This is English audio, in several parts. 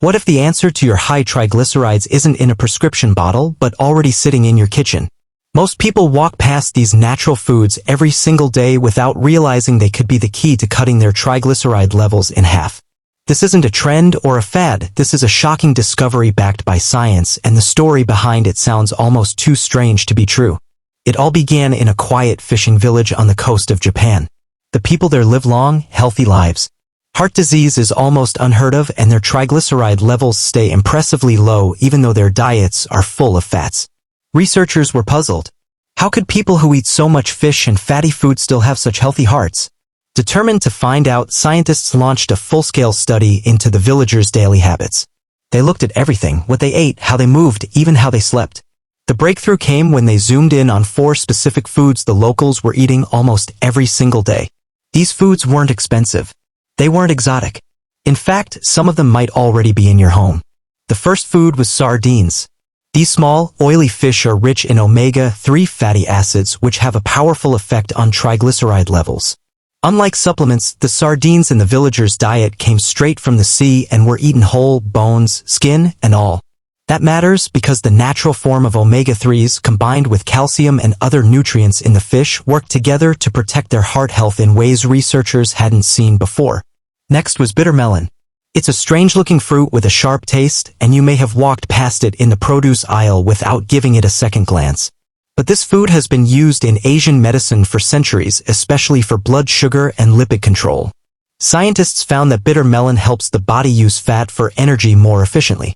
What if the answer to your high triglycerides isn't in a prescription bottle but already sitting in your kitchen? Most people walk past these natural foods every single day without realizing they could be the key to cutting their triglyceride levels in half. This isn't a trend or a fad, this is a shocking discovery backed by science, and the story behind it sounds almost too strange to be true. It all began in a quiet fishing village on the coast of Japan. The people there live long, healthy lives. Heart disease is almost unheard of, and their triglyceride levels stay impressively low even though their diets are full of fats. Researchers were puzzled. How could people who eat so much fish and fatty food still have such healthy hearts? Determined to find out, scientists launched a full-scale study into the villagers' daily habits. They looked at everything: what they ate, how they moved, even how they slept. The breakthrough came when they zoomed in on 4 specific foods the locals were eating almost every single day. These foods weren't expensive. They weren't exotic. In fact, some of them might already be in your home. The first food was sardines. These small, oily fish are rich in omega-3 fatty acids, which have a powerful effect on triglyceride levels. Unlike supplements, the sardines in the villagers' diet came straight from the sea and were eaten whole, bones, skin, and all. That matters because the natural form of omega-3s combined with calcium and other nutrients in the fish work together to protect their heart health in ways researchers hadn't seen before. Next was bitter melon. It's a strange-looking fruit with a sharp taste, and you may have walked past it in the produce aisle without giving it a second glance. But this food has been used in Asian medicine for centuries, especially for blood sugar and lipid control. Scientists found that bitter melon helps the body use fat for energy more efficiently.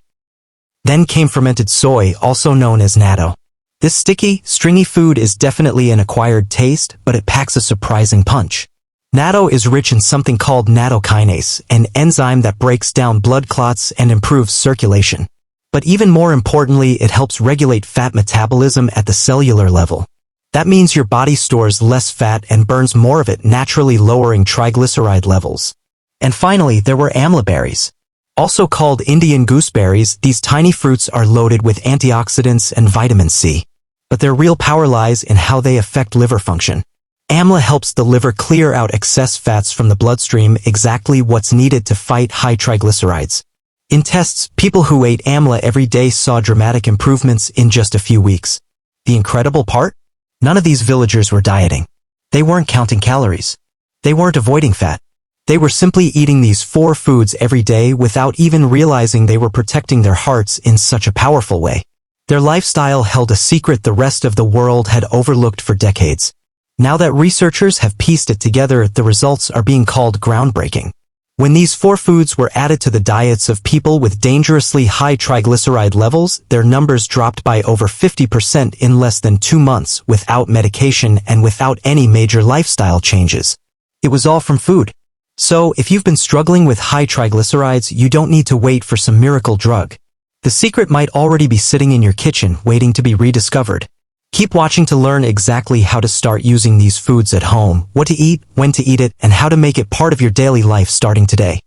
Then came fermented soy, also known as natto. This sticky, stringy food is definitely an acquired taste, but it packs a surprising punch. Natto is rich in something called nattokinase, an enzyme that breaks down blood clots and improves circulation. But even more importantly, it helps regulate fat metabolism at the cellular level. That means your body stores less fat and burns more of it, naturally lowering triglyceride levels. And finally, there were amla berries. Also called Indian gooseberries, these tiny fruits are loaded with antioxidants and vitamin C. But their real power lies in how they affect liver function. Amla helps the liver clear out excess fats from the bloodstream, exactly what's needed to fight high triglycerides. In tests, people who ate amla every day saw dramatic improvements in just a few weeks. The incredible part? None of these villagers were dieting. They weren't counting calories. They weren't avoiding fat. They were simply eating these 4 foods every day without even realizing they were protecting their hearts in such a powerful way. Their lifestyle held a secret the rest of the world had overlooked for decades. Now that researchers have pieced it together, the results are being called groundbreaking. When these 4 foods were added to the diets of people with dangerously high triglyceride levels, their numbers dropped by over 50% in less than 2 months, without medication and without any major lifestyle changes. It was all from food. So, if you've been struggling with high triglycerides, you don't need to wait for some miracle drug. The secret might already be sitting in your kitchen, waiting to be rediscovered. Keep watching to learn exactly how to start using these foods at home, what to eat, when to eat it, and how to make it part of your daily life starting today.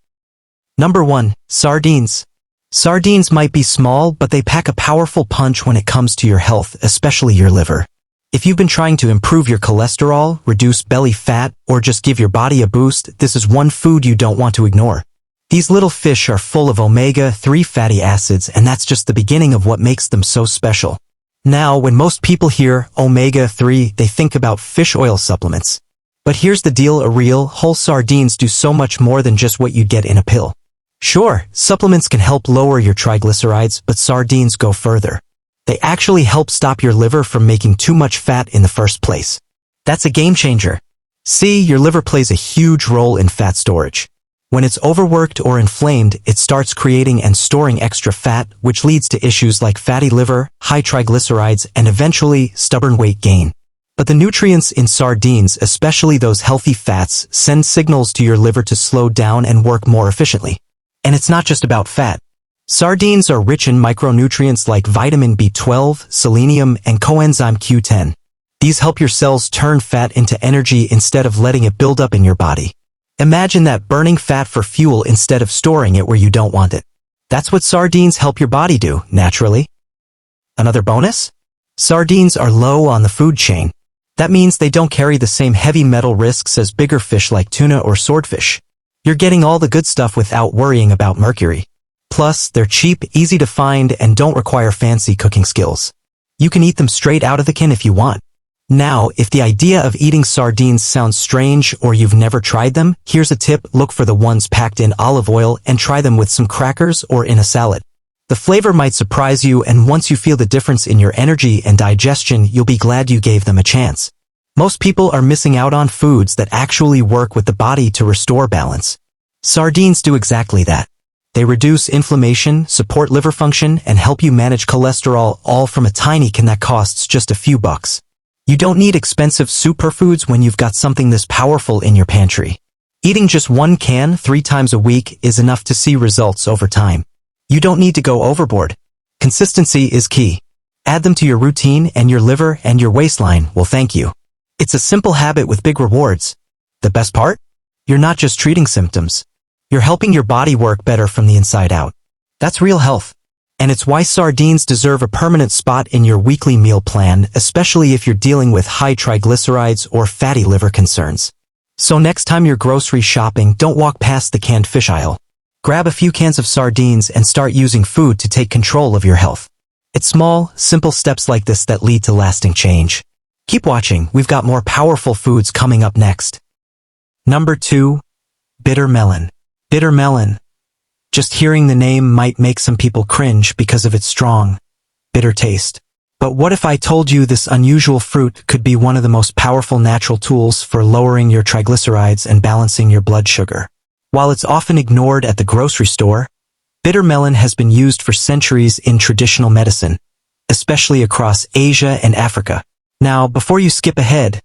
Number 1. Sardines. Sardines might be small, but they pack a powerful punch when it comes to your health, especially your liver. If you've been trying to improve your cholesterol, reduce belly fat, or just give your body a boost, this is one food you don't want to ignore. These little fish are full of omega-3 fatty acids, and that's just the beginning of what makes them so special. Now, when most people hear omega-3, they think about fish oil supplements. But here's the deal: a real, whole sardines do so much more than just what you'd get in a pill. Sure, supplements can help lower your triglycerides, but sardines go further. They actually help stop your liver from making too much fat in the first place. That's a game changer. See, your liver plays a huge role in fat storage. When it's overworked or inflamed, it starts creating and storing extra fat, which leads to issues like fatty liver, high triglycerides, and eventually, stubborn weight gain. But the nutrients in sardines, especially those healthy fats, send signals to your liver to slow down and work more efficiently. And it's not just about fat. Sardines are rich in micronutrients like vitamin B12, selenium, and coenzyme Q10. These help your cells turn fat into energy instead of letting it build up in your body. Imagine that: burning fat for fuel instead of storing it where you don't want it. That's what sardines help your body do, naturally. Another bonus? Sardines are low on the food chain. That means they don't carry the same heavy metal risks as bigger fish like tuna or swordfish. You're getting all the good stuff without worrying about mercury. Plus, they're cheap, easy to find, and don't require fancy cooking skills. You can eat them straight out of the can if you want. Now, if the idea of eating sardines sounds strange or you've never tried them, here's a tip: look for the ones packed in olive oil and try them with some crackers or in a salad. The flavor might surprise you, and once you feel the difference in your energy and digestion, you'll be glad you gave them a chance. Most people are missing out on foods that actually work with the body to restore balance. Sardines do exactly that. They reduce inflammation, support liver function, and help you manage cholesterol, all from a tiny can that costs just a few bucks. You don't need expensive superfoods when you've got something this powerful in your pantry. Eating just one can 3 times a week is enough to see results over time. You don't need to go overboard. Consistency is key. Add them to your routine and your liver and your waistline will thank you. It's a simple habit with big rewards. The best part? You're not just treating symptoms. You're helping your body work better from the inside out. That's real health. And it's why sardines deserve a permanent spot in your weekly meal plan, especially if you're dealing with high triglycerides or fatty liver concerns. So next time you're grocery shopping, don't walk past the canned fish aisle. Grab a few cans of sardines and start using food to take control of your health. It's small, simple steps like this that lead to lasting change. Keep watching, we've got more powerful foods coming up next. Number 2. Bitter melon. Bitter melon. Just hearing the name might make some people cringe because of its strong, bitter taste. But what if I told you this unusual fruit could be one of the most powerful natural tools for lowering your triglycerides and balancing your blood sugar? While it's often ignored at the grocery store, bitter melon has been used for centuries in traditional medicine, especially across Asia and Africa. Now, before you skip ahead,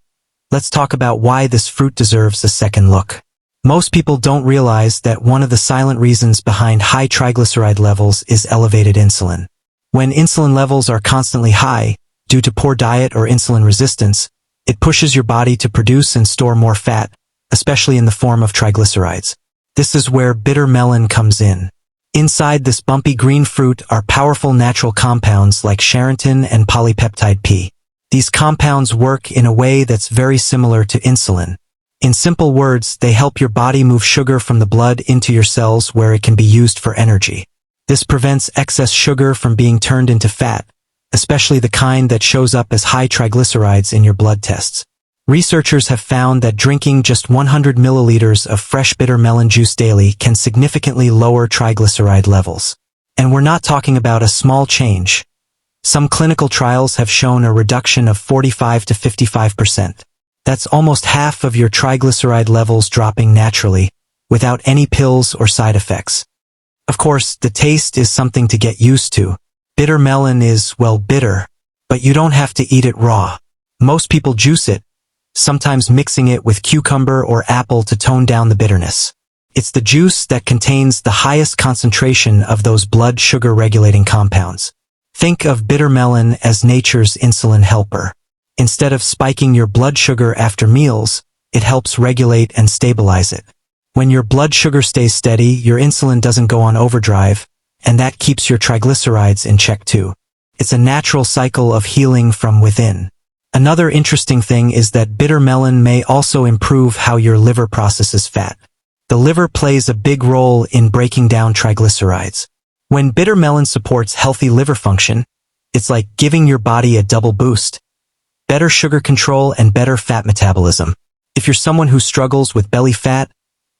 let's talk about why this fruit deserves a second look. Most people don't realize that one of the silent reasons behind high triglyceride levels is elevated insulin. When insulin levels are constantly high, due to poor diet or insulin resistance, it pushes your body to produce and store more fat, especially in the form of triglycerides. This is where bitter melon comes in. Inside this bumpy green fruit are powerful natural compounds like charantin and polypeptide P. These compounds work in a way that's very similar to insulin. In simple words, they help your body move sugar from the blood into your cells where it can be used for energy. This prevents excess sugar from being turned into fat, especially the kind that shows up as high triglycerides in your blood tests. Researchers have found that drinking just 100 milliliters of fresh bitter melon juice daily can significantly lower triglyceride levels. And we're not talking about a small change. Some clinical trials have shown a reduction of 45 to 55%. That's almost half of your triglyceride levels dropping naturally, without any pills or side effects. Of course, the taste is something to get used to. Bitter melon is, well, bitter, but you don't have to eat it raw. Most people juice it, sometimes mixing it with cucumber or apple to tone down the bitterness. It's the juice that contains the highest concentration of those blood sugar regulating compounds. Think of bitter melon as nature's insulin helper. Instead of spiking your blood sugar after meals, it helps regulate and stabilize it. When your blood sugar stays steady, your insulin doesn't go on overdrive, and that keeps your triglycerides in check too. It's a natural cycle of healing from within. Another interesting thing is that bitter melon may also improve how your liver processes fat. The liver plays a big role in breaking down triglycerides. When bitter melon supports healthy liver function, it's like giving your body a double boost. Better sugar control and better fat metabolism. If you're someone who struggles with belly fat,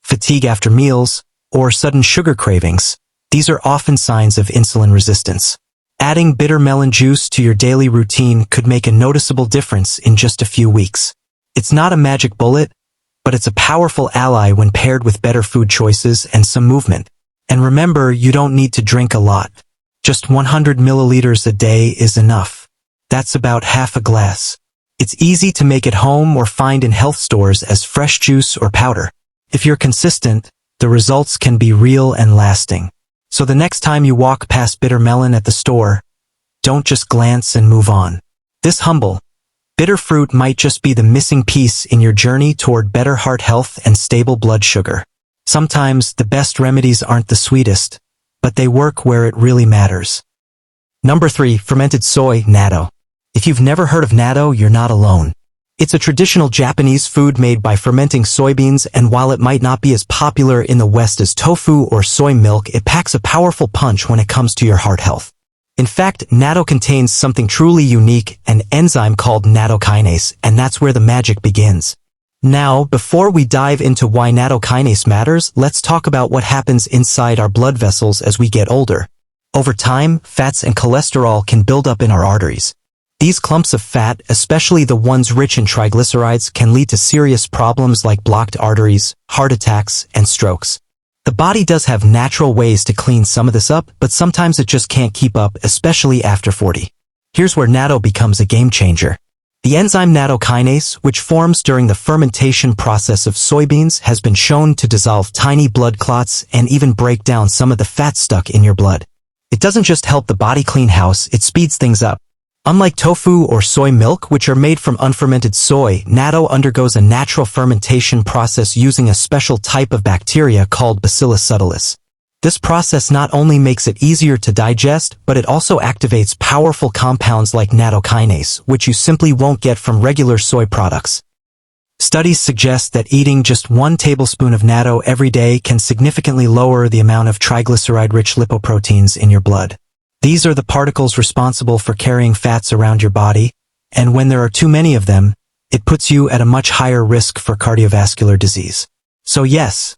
fatigue after meals, or sudden sugar cravings, these are often signs of insulin resistance. Adding bitter melon juice to your daily routine could make a noticeable difference in just a few weeks. It's not a magic bullet, but it's a powerful ally when paired with better food choices and some movement. And remember, you don't need to drink a lot. Just 100 milliliters a day is enough. That's about half a glass. It's easy to make at home or find in health stores as fresh juice or powder. If you're consistent, the results can be real and lasting. So the next time you walk past bitter melon at the store, don't just glance and move on. This humble, bitter fruit might just be the missing piece in your journey toward better heart health and stable blood sugar. Sometimes the best remedies aren't the sweetest, but they work where it really matters. Number 3, fermented soy, natto. If you've never heard of natto, you're not alone. It's a traditional Japanese food made by fermenting soybeans, and while it might not be as popular in the West as tofu or soy milk, it packs a powerful punch when it comes to your heart health. In fact, natto contains something truly unique, an enzyme called nattokinase, and that's where the magic begins. Now, before we dive into why nattokinase matters, let's talk about what happens inside our blood vessels as we get older. Over time, fats and cholesterol can build up in our arteries. These clumps of fat, especially the ones rich in triglycerides, can lead to serious problems like blocked arteries, heart attacks, and strokes. The body does have natural ways to clean some of this up, but sometimes it just can't keep up, especially after 40. Here's where natto becomes a game changer. The enzyme nattokinase, which forms during the fermentation process of soybeans, has been shown to dissolve tiny blood clots and even break down some of the fat stuck in your blood. It doesn't just help the body clean house, it speeds things up. Unlike tofu or soy milk, which are made from unfermented soy, natto undergoes a natural fermentation process using a special type of bacteria called Bacillus subtilis. This process not only makes it easier to digest, but it also activates powerful compounds like nattokinase, which you simply won't get from regular soy products. Studies suggest that eating just 1 tablespoon of natto every day can significantly lower the amount of triglyceride-rich lipoproteins in your blood. These are the particles responsible for carrying fats around your body, and when there are too many of them, it puts you at a much higher risk for cardiovascular disease. So yes,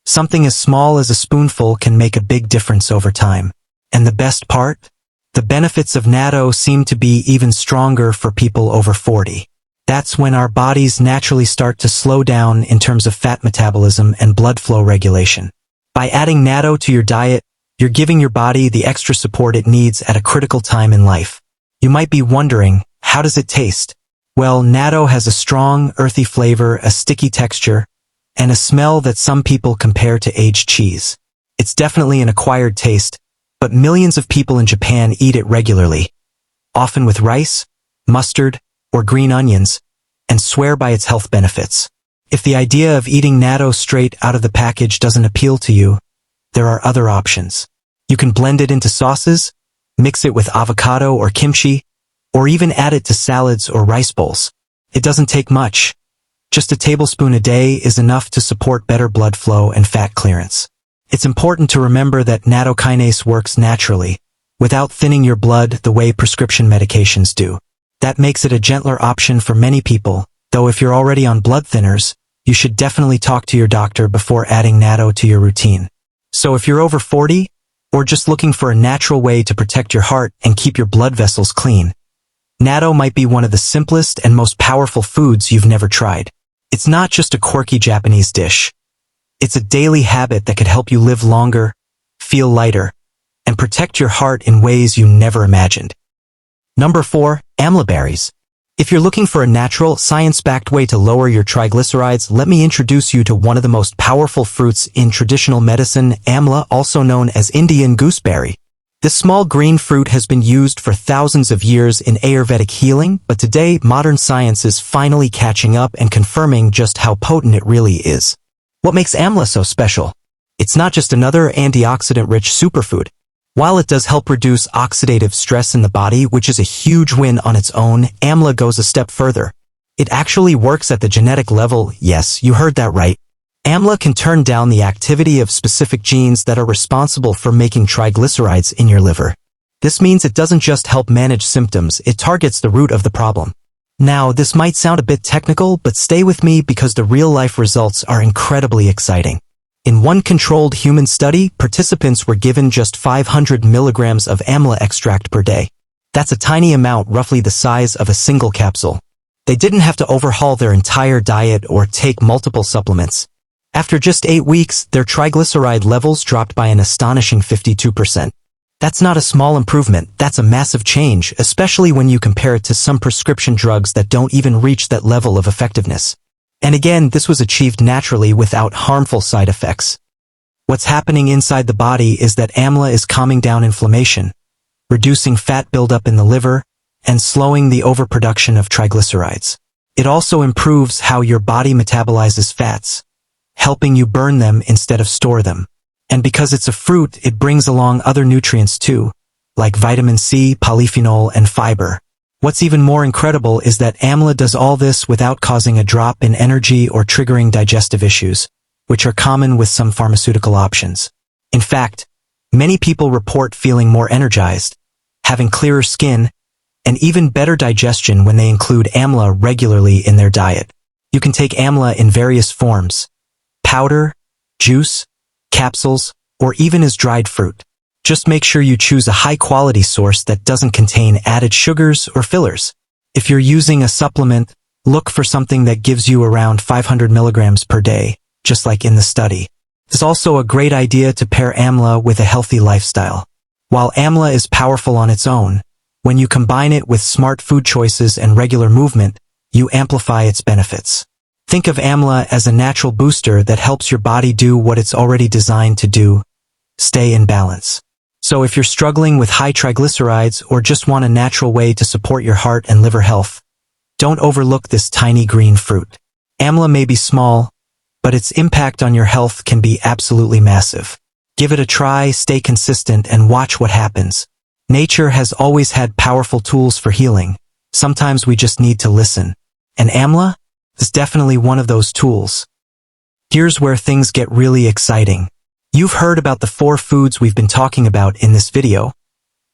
something as small as a spoonful can make a big difference over time. And the best part? The benefits of natto seem to be even stronger for people over 40. That's when our bodies naturally start to slow down in terms of fat metabolism and blood flow regulation. By adding natto to your diet, you're giving your body the extra support it needs at a critical time in life. You might be wondering, how does it taste? Well, natto has a strong, earthy flavor, a sticky texture, and a smell that some people compare to aged cheese. It's definitely an acquired taste, but millions of people in Japan eat it regularly, often with rice, mustard, or green onions, and swear by its health benefits. If the idea of eating natto straight out of the package doesn't appeal to you, there are other options. You can blend it into sauces, mix it with avocado or kimchi, or even add it to salads or rice bowls. It doesn't take much. Just a tablespoon a day is enough to support better blood flow and fat clearance. It's important to remember that nattokinase works naturally, without thinning your blood the way prescription medications do. That makes it a gentler option for many people, though if you're already on blood thinners, you should definitely talk to your doctor before adding natto to your routine. So if you're over 40, or just looking for a natural way to protect your heart and keep your blood vessels clean, natto might be one of the simplest and most powerful foods you've never tried. It's not just a quirky Japanese dish. It's a daily habit that could help you live longer, feel lighter, and protect your heart in ways you never imagined. Number 4, amla berries. If you're looking for a natural, science-backed way to lower your triglycerides, let me introduce you to one of the most powerful fruits in traditional medicine, amla, also known as Indian gooseberry. This small green fruit has been used for thousands of years in Ayurvedic healing, but today modern science is finally catching up and confirming just how potent it really is. What makes amla so special? It's not just another antioxidant-rich superfood. While it does help reduce oxidative stress in the body, which is a huge win on its own, amla goes a step further. It actually works at the genetic level. Yes, you heard that right. Amla can turn down the activity of specific genes that are responsible for making triglycerides in your liver. This means it doesn't just help manage symptoms, it targets the root of the problem. Now, this might sound a bit technical, but stay with me because the real-life results are incredibly exciting. In one controlled human study, participants were given just 500 milligrams of amla extract per day. That's a tiny amount, roughly the size of a single capsule. They didn't have to overhaul their entire diet or take multiple supplements. After just 8 weeks, their triglyceride levels dropped by an astonishing 52%. That's not a small improvement, that's a massive change, especially when you compare it to some prescription drugs that don't even reach that level of effectiveness. And again, this was achieved naturally without harmful side effects. What's happening inside the body is that amla is calming down inflammation, reducing fat buildup in the liver, and slowing the overproduction of triglycerides. It also improves how your body metabolizes fats, helping you burn them instead of store them. And because it's a fruit, it brings along other nutrients too, like vitamin C, polyphenol, and fiber. What's even more incredible is that AMLA does all this without causing a drop in energy or triggering digestive issues, which are common with some pharmaceutical options. In fact, many people report feeling more energized, having clearer skin, and even better digestion when they include AMLA regularly in their diet. You can take AMLA in various forms: powder, juice, capsules, or even as dried fruit. Just make sure you choose a high-quality source that doesn't contain added sugars or fillers. If you're using a supplement, look for something that gives you around 500 milligrams per day, just like in the study. It's also a great idea to pair AMLA with a healthy lifestyle. While AMLA is powerful on its own, when you combine it with smart food choices and regular movement, you amplify its benefits. Think of AMLA as a natural booster that helps your body do what it's already designed to do: stay in balance. So if you're struggling with high triglycerides or just want a natural way to support your heart and liver health, don't overlook this tiny green fruit. AMLA may be small, but its impact on your health can be absolutely massive. Give it a try, stay consistent, and watch what happens. Nature has always had powerful tools for healing. Sometimes we just need to listen. And AMLA is definitely one of those tools. Here's where things get really exciting. You've heard about the 4 foods we've been talking about in this video,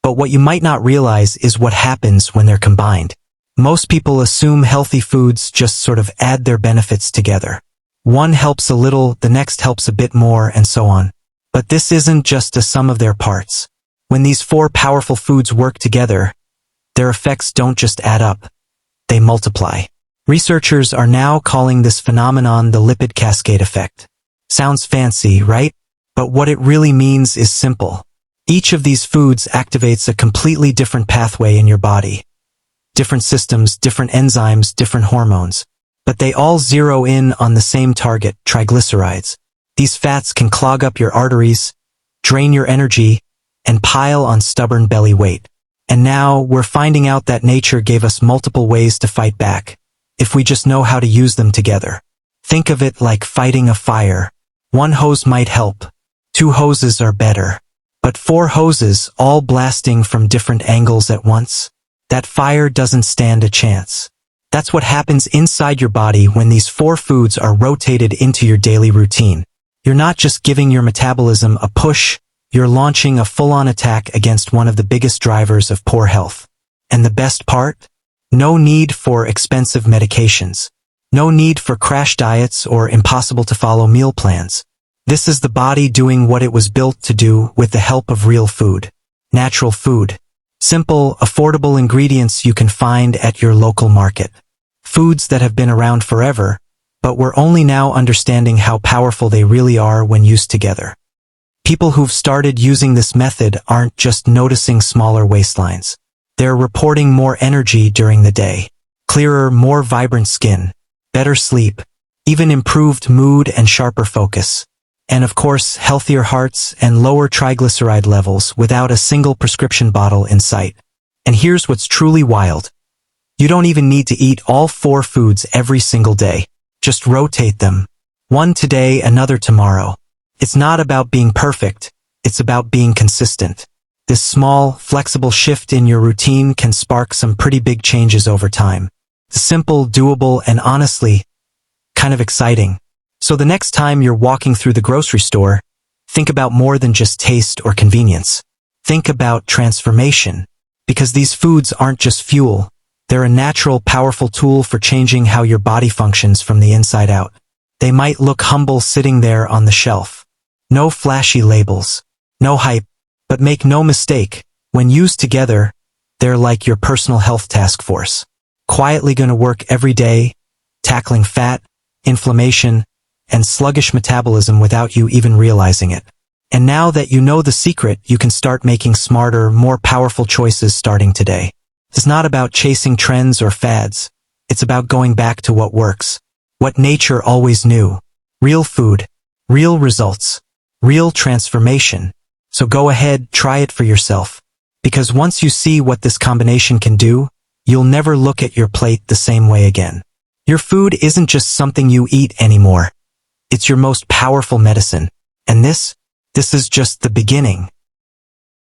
but what you might not realize is what happens when they're combined. Most people assume healthy foods just sort of add their benefits together. One helps a little, the next helps a bit more, and so on. But this isn't just a sum of their parts. When these 4 powerful foods work together, their effects don't just add up, they multiply. Researchers are now calling this phenomenon the lipid cascade effect. Sounds fancy, right? But what it really means is simple. Each of these foods activates a completely different pathway in your body. Different systems, different enzymes, different hormones. But they all zero in on the same target: triglycerides. These fats can clog up your arteries, drain your energy, and pile on stubborn belly weight. And now we're finding out that nature gave us multiple ways to fight back, if we just know how to use them together. Think of it like fighting a fire. 1 hose might help. 2 hoses are better. But 4 hoses all blasting from different angles at once? That fire doesn't stand a chance. That's what happens inside your body when these 4 foods are rotated into your daily routine. You're not just giving your metabolism a push, you're launching a full-on attack against one of the biggest drivers of poor health. And the best part? No need for expensive medications. No need for crash diets or impossible-to-follow meal plans. This is the body doing what it was built to do with the help of real food. Natural food. Simple, affordable ingredients you can find at your local market. Foods that have been around forever, but we're only now understanding how powerful they really are when used together. People who've started using this method aren't just noticing smaller waistlines. They're reporting more energy during the day, clearer, more vibrant skin, better sleep, even improved mood and sharper focus. And of course, healthier hearts and lower triglyceride levels without a single prescription bottle in sight. And here's what's truly wild. You don't even need to eat all 4 foods every single day. Just rotate them. One today, another tomorrow. It's not about being perfect, it's about being consistent. This small, flexible shift in your routine can spark some pretty big changes over time. It's simple, doable, and honestly, kind of exciting. So the next time you're walking through the grocery store, think about more than just taste or convenience. Think about transformation. Because these foods aren't just fuel, they're a natural, powerful tool for changing how your body functions from the inside out. They might look humble sitting there on the shelf. No flashy labels. No hype. But make no mistake, when used together, they're like your personal health task force. Quietly gonna work every day, tackling fat, inflammation, and sluggish metabolism without you even realizing it. And now that you know the secret, you can start making smarter, more powerful choices starting today. It's not about chasing trends or fads. It's about going back to what works. What nature always knew. Real food. Real results. Real transformation. So go ahead, try it for yourself. Because once you see what this combination can do, you'll never look at your plate the same way again. Your food isn't just something you eat anymore. It's your most powerful medicine. And this is just the beginning.